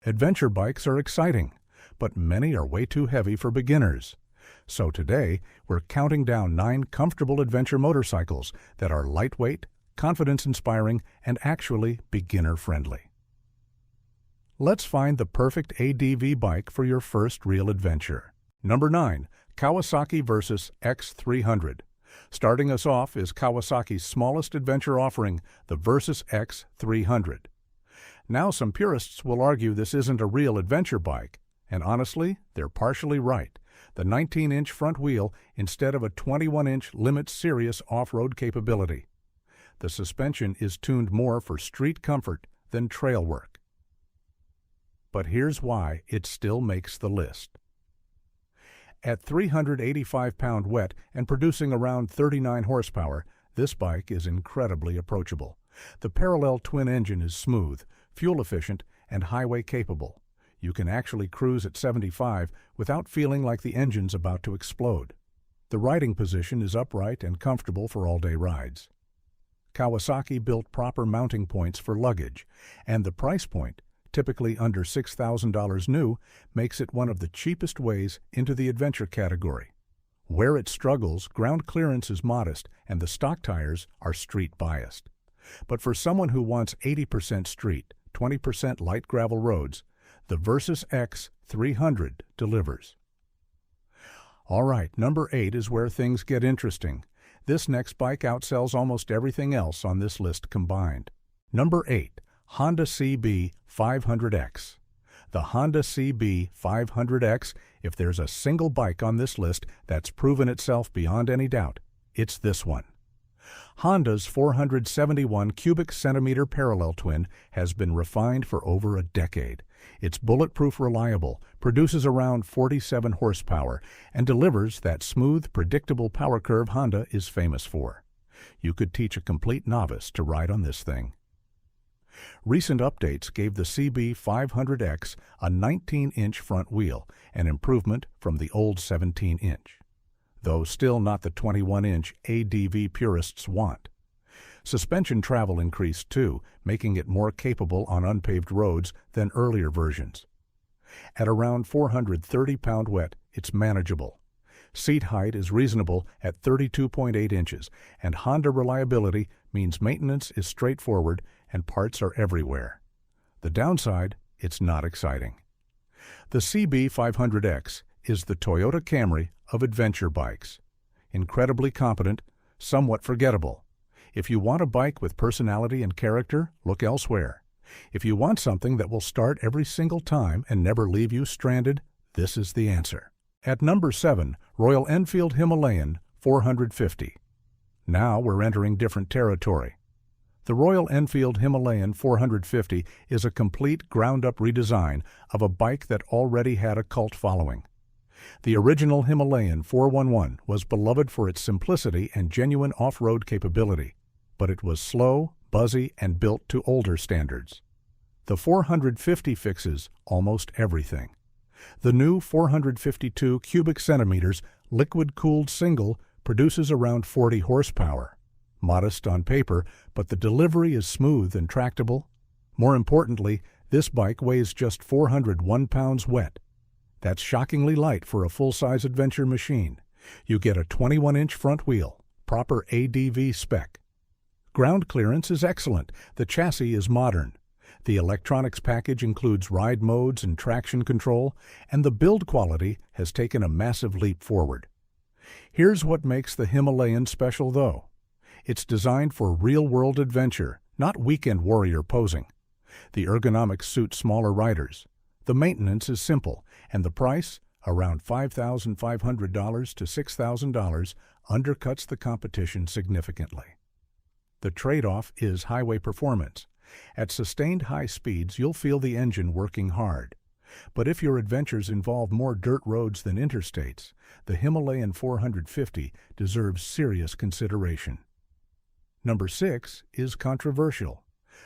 Adventure bikes are exciting, but many are way too heavy for beginners. So today, we're counting down 9 comfortable adventure motorcycles that are lightweight, confidence-inspiring, and actually beginner-friendly. Let's find the perfect ADV bike for your first real adventure. Number 9. Kawasaki Versys X300. Starting us off is Kawasaki's smallest adventure offering, the Versys X300. Now some purists will argue this isn't a real adventure bike, and honestly, they're partially right. The 19-inch front wheel instead of a 21-inch limits serious off-road capability. The suspension is tuned more for street comfort than trail work. But here's why it still makes the list. At 385 pound wet and producing around 39 horsepower, this bike is incredibly approachable. The parallel twin engine is smooth, fuel-efficient, and highway-capable. You can actually cruise at 75 without feeling like the engine's about to explode. The riding position is upright and comfortable for all-day rides. Kawasaki built proper mounting points for luggage, and the price point, typically under $6,000 new, makes it one of the cheapest ways into the adventure category. Where it struggles, ground clearance is modest and the stock tires are street-biased. But for someone who wants 80% street, 20% light gravel roads, the Versys X300 delivers. All right, number 8 is where things get interesting. This next bike outsells almost everything else on this list combined. Number 8. Honda CB500X. The Honda CB500X, if there's a single bike on this list that's proven itself beyond any doubt, it's this one. Honda's 471 cubic centimeter parallel twin has been refined for over a decade. It's bulletproof reliable, produces around 47 horsepower, and delivers that smooth, predictable power curve Honda is famous for. You could teach a complete novice to ride on this thing. Recent updates gave the CB500X a 19-inch front wheel, an improvement from the old 17-inch. Though still not the 21-inch ADV purists want. Suspension travel increased too, making it more capable on unpaved roads than earlier versions. At around 430 pound wet, it's manageable. Seat height is reasonable at 32.8 inches, and Honda reliability means maintenance is straightforward and parts are everywhere. The downside, it's not exciting. The CB500X is the Toyota Camry of adventure bikes. Incredibly competent, somewhat forgettable. If you want a bike with personality and character, look elsewhere. If you want something that will start every single time and never leave you stranded, this is the answer. At number 7, Royal Enfield Himalayan 450. Now we're entering different territory. The Royal Enfield Himalayan 450 is a complete ground-up redesign of a bike that already had a cult following. The original Himalayan 411 was beloved for its simplicity and genuine off-road capability, but it was slow, buzzy, and built to older standards. The 450 fixes almost everything. The new 452 cubic centimeters liquid-cooled single produces around 40 horsepower. Modest on paper, but the delivery is smooth and tractable. More importantly, this bike weighs just 401 pounds wet. That's shockingly light for a full-size adventure machine. You get a 21-inch front wheel, proper ADV spec. Ground clearance is excellent. The chassis is modern. The electronics package includes ride modes and traction control, and the build quality has taken a massive leap forward. Here's what makes the Himalayan special, though. It's designed for real-world adventure, not weekend warrior posing. The ergonomics suit smaller riders. The maintenance is simple, and the price, around $5,500 to $6,000, undercuts the competition significantly. The trade-off is highway performance. At sustained high speeds, you'll feel the engine working hard. But if your adventures involve more dirt roads than interstates, the Himalayan 450 deserves serious consideration. Number 6 is controversial.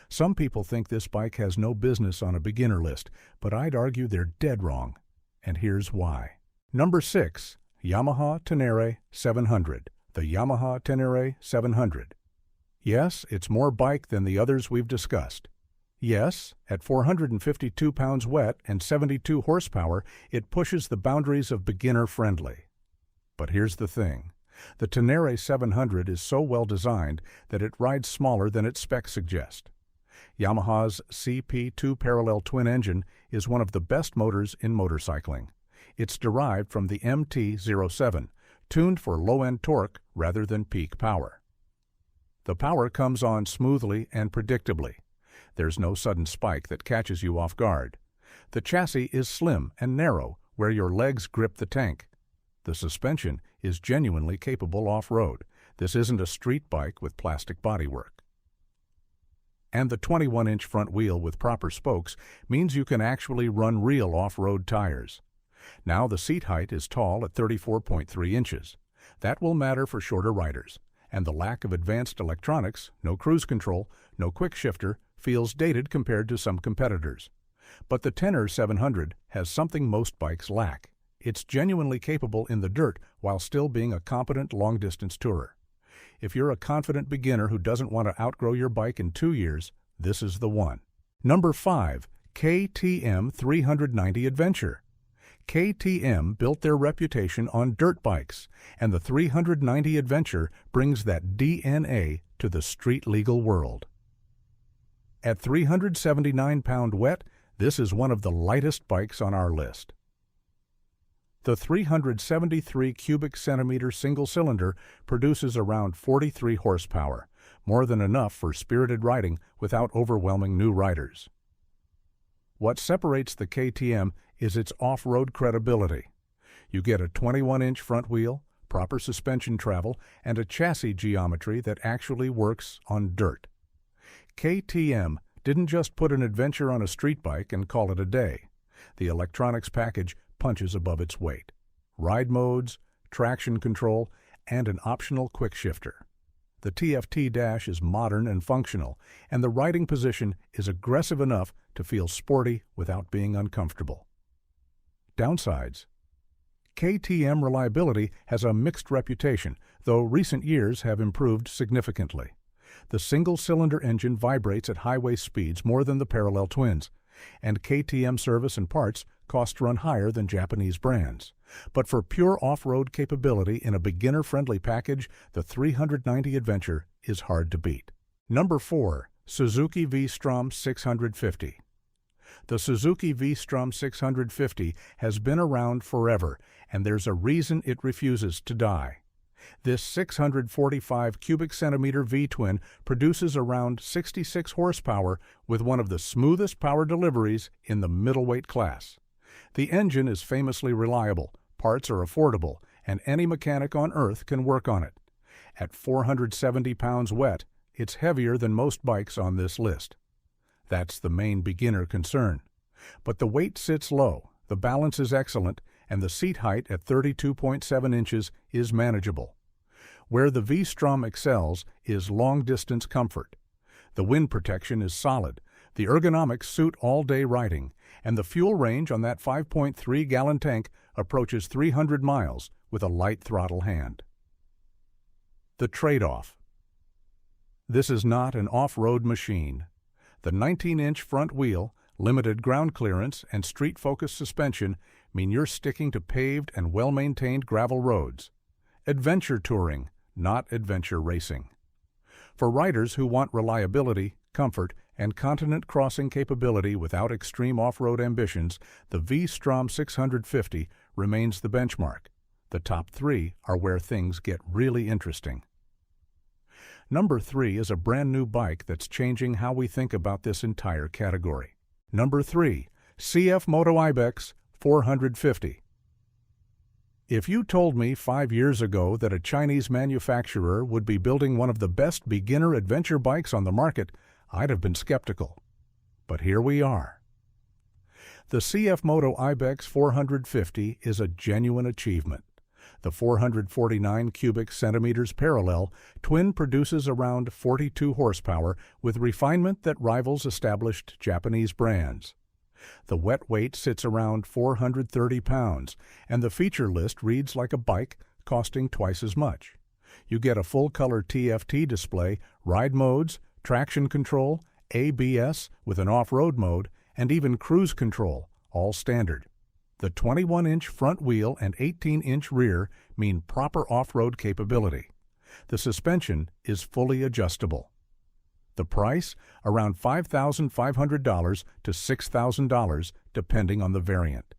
Some people think this bike has no business on a beginner list, but I'd argue they're dead wrong. And here's why. Number 6, Yamaha Tenere 700. The Yamaha Tenere 700. Yes, it's more bike than the others we've discussed. Yes, at 452 pounds wet and 72 horsepower, it pushes the boundaries of beginner-friendly. But here's the thing. The Tenere 700 is so well designed that it rides smaller than its specs suggest. Yamaha's CP2 parallel twin engine is one of the best motors in motorcycling. It's derived from the MT-07, tuned for low-end torque rather than peak power. The power comes on smoothly and predictably. There's no sudden spike that catches you off guard. The chassis is slim and narrow where your legs grip the tank. The suspension is genuinely capable off-road. This isn't a street bike with plastic bodywork. And the 21-inch front wheel with proper spokes means you can actually run real off-road tires. Now the seat height is tall at 34.3 inches. That will matter for shorter riders. And the lack of advanced electronics, no cruise control, no quick shifter, feels dated compared to some competitors. But the Tenere 700 has something most bikes lack. It's genuinely capable in the dirt while still being a competent long-distance tourer. If you're a confident beginner who doesn't want to outgrow your bike in 2 years, this is the one. Number 5. KTM 390 Adventure. KTM built their reputation on dirt bikes, and the 390 Adventure brings that DNA to the street-legal world. At 379 pound wet, this is one of the lightest bikes on our list. The 373 cubic centimeter single-cylinder produces around 43 horsepower, more than enough for spirited riding without overwhelming new riders. What separates the KTM is its off-road credibility. You get a 21-inch front wheel, proper suspension travel, and a chassis geometry that actually works on dirt. KTM didn't just put an adventure on a street bike and call it a day. The electronics package punches above its weight. Ride modes, traction control, and an optional quick shifter. The TFT dash is modern and functional, and the riding position is aggressive enough to feel sporty without being uncomfortable. Downsides. KTM reliability has a mixed reputation, though recent years have improved significantly. The single-cylinder engine vibrates at highway speeds more than the parallel twins, and KTM service and parts cost run higher than Japanese brands. But for pure off-road capability in a beginner-friendly package, the 390 Adventure is hard to beat. Number 4. Suzuki V-Strom 650. The Suzuki V-Strom 650 has been around forever, and there's a reason it refuses to die. This 645 cubic centimeter V-twin produces around 66 horsepower with one of the smoothest power deliveries in the middleweight class. The engine is famously reliable, parts are affordable, and any mechanic on Earth can work on it. At 470 pounds wet, it's heavier than most bikes on this list. That's the main beginner concern. But the weight sits low, the balance is excellent, and the seat height at 32.7 inches is manageable. Where the V-Strom excels is long-distance comfort. The wind protection is solid, the ergonomics suit all-day riding, and the fuel range on that 5.3-gallon tank approaches 300 miles with a light throttle hand. The trade-off. This is not an off-road machine. The 19-inch front wheel, limited ground clearance, and street-focused suspension mean you're sticking to paved and well-maintained gravel roads. Adventure touring, not adventure racing. For riders who want reliability, comfort, and continent-crossing capability without extreme off-road ambitions, the V-Strom 650 remains the benchmark. The top 3 are where things get really interesting. Number 3 is a brand new bike that's changing how we think about this entire category. Number 3, CF Moto Ibex 450. If you told me 5 years ago that a Chinese manufacturer would be building one of the best beginner adventure bikes on the market, I'd have been skeptical. But here we are. The CF Moto Ibex 450 is a genuine achievement. The 449 cubic centimeters parallel twin produces around 42 horsepower with refinement that rivals established Japanese brands. The wet weight sits around 430 pounds, and the feature list reads like a bike costing twice as much. You get a full-color TFT display, ride modes, traction control, ABS with an off-road mode, and even cruise control, all standard. The 21-inch front wheel and 18-inch rear mean proper off-road capability. The suspension is fully adjustable. The price? Around $5,500 to $6,000, depending on the variant.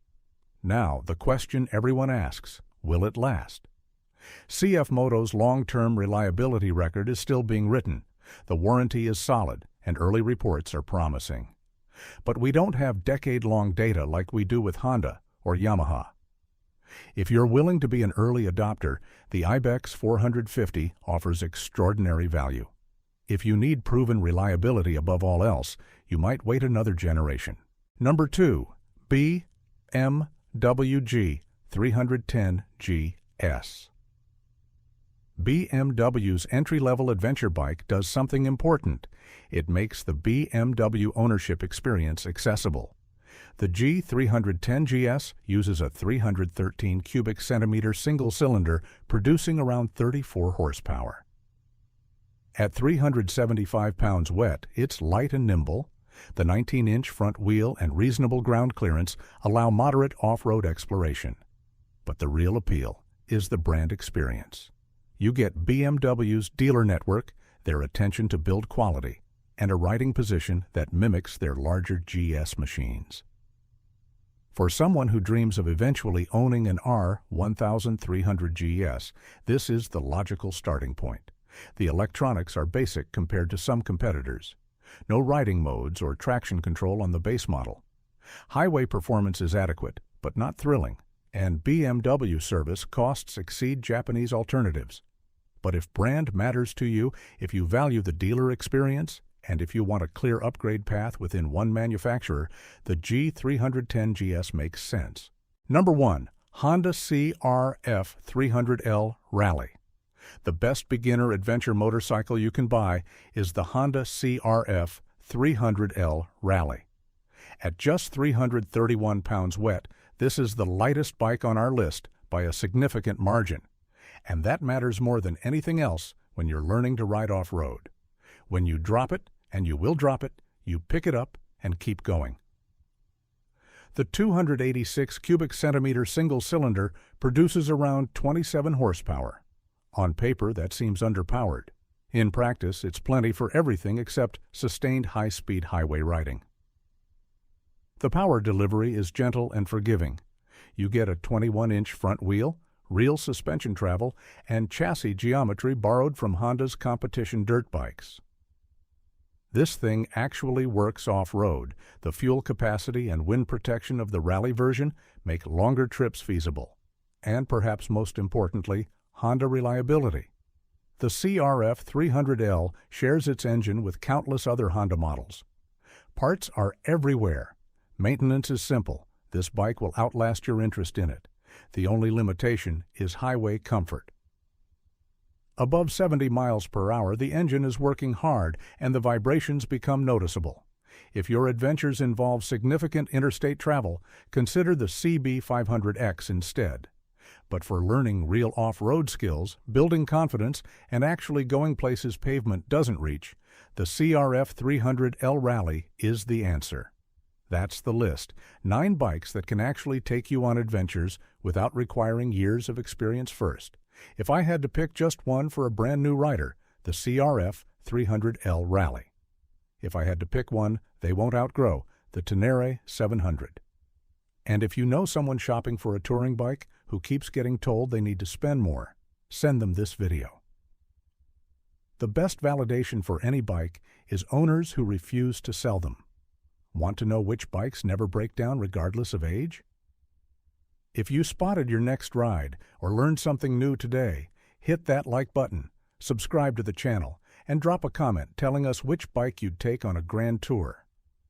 Now, the question everyone asks, will it last? CF Moto's long-term reliability record is still being written. The warranty is solid, and early reports are promising. But we don't have decade-long data like we do with Honda or Yamaha. If you're willing to be an early adopter, the Ibex 450 offers extraordinary value. If you need proven reliability above all else, you might wait another generation. Number 2. BMW G 310 GS. BMW's entry-level adventure bike does something important. It makes the BMW ownership experience accessible. The G310 GS uses a 313 cubic centimeter single cylinder, producing around 34 horsepower. At 375 pounds wet, it's light and nimble. The 19-inch front wheel and reasonable ground clearance allow moderate off-road exploration. But the real appeal is the brand experience. You get BMW's dealer network, their attention to build quality, and a riding position that mimics their larger GS machines. For someone who dreams of eventually owning an R1300 GS, this is the logical starting point. The electronics are basic compared to some competitors. No riding modes or traction control on the base model. Highway performance is adequate, but not thrilling, and BMW service costs exceed Japanese alternatives. But if brand matters to you, if you value the dealer experience, and if you want a clear upgrade path within one manufacturer, the G310 GS makes sense. Number 1. Honda CRF300L Rally. The best beginner adventure motorcycle you can buy is the Honda CRF300L Rally. At just 331 pounds wet, this is the lightest bike on our list by a significant margin. And that matters more than anything else when you're learning to ride off-road. When you drop it, and you will drop it, you pick it up and keep going. The 286 cubic centimeter single cylinder produces around 27 horsepower. On paper, that seems underpowered. In practice, it's plenty for everything except sustained high-speed highway riding. The power delivery is gentle and forgiving. You get a 21-inch front wheel, real suspension travel, and chassis geometry borrowed from Honda's competition dirt bikes. This thing actually works off-road. The fuel capacity and wind protection of the Rally version make longer trips feasible. And perhaps most importantly, Honda reliability. The CRF300L shares its engine with countless other Honda models. Parts are everywhere. Maintenance is simple. This bike will outlast your interest in it. The only limitation is highway comfort. Above 70 miles per hour, the engine is working hard and the vibrations become noticeable. If your adventures involve significant interstate travel, consider the CB500X instead. But for learning real off-road skills, building confidence, and actually going places pavement doesn't reach, the CRF300L Rally is the answer. That's the list. 9 bikes that can actually take you on adventures without requiring years of experience first. If I had to pick just one for a brand new rider, the CRF300L Rally. If I had to pick one they won't outgrow, the Tenere 700. And if you know someone shopping for a touring bike who keeps getting told they need to spend more, send them this video. The best validation for any bike is owners who refuse to sell them. Want to know which bikes never break down regardless of age? If you spotted your next ride or learned something new today, hit that like button, subscribe to the channel, and drop a comment telling us which bike you'd take on a grand tour.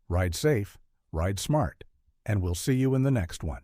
Ride safe, ride smart, and we'll see you in the next one.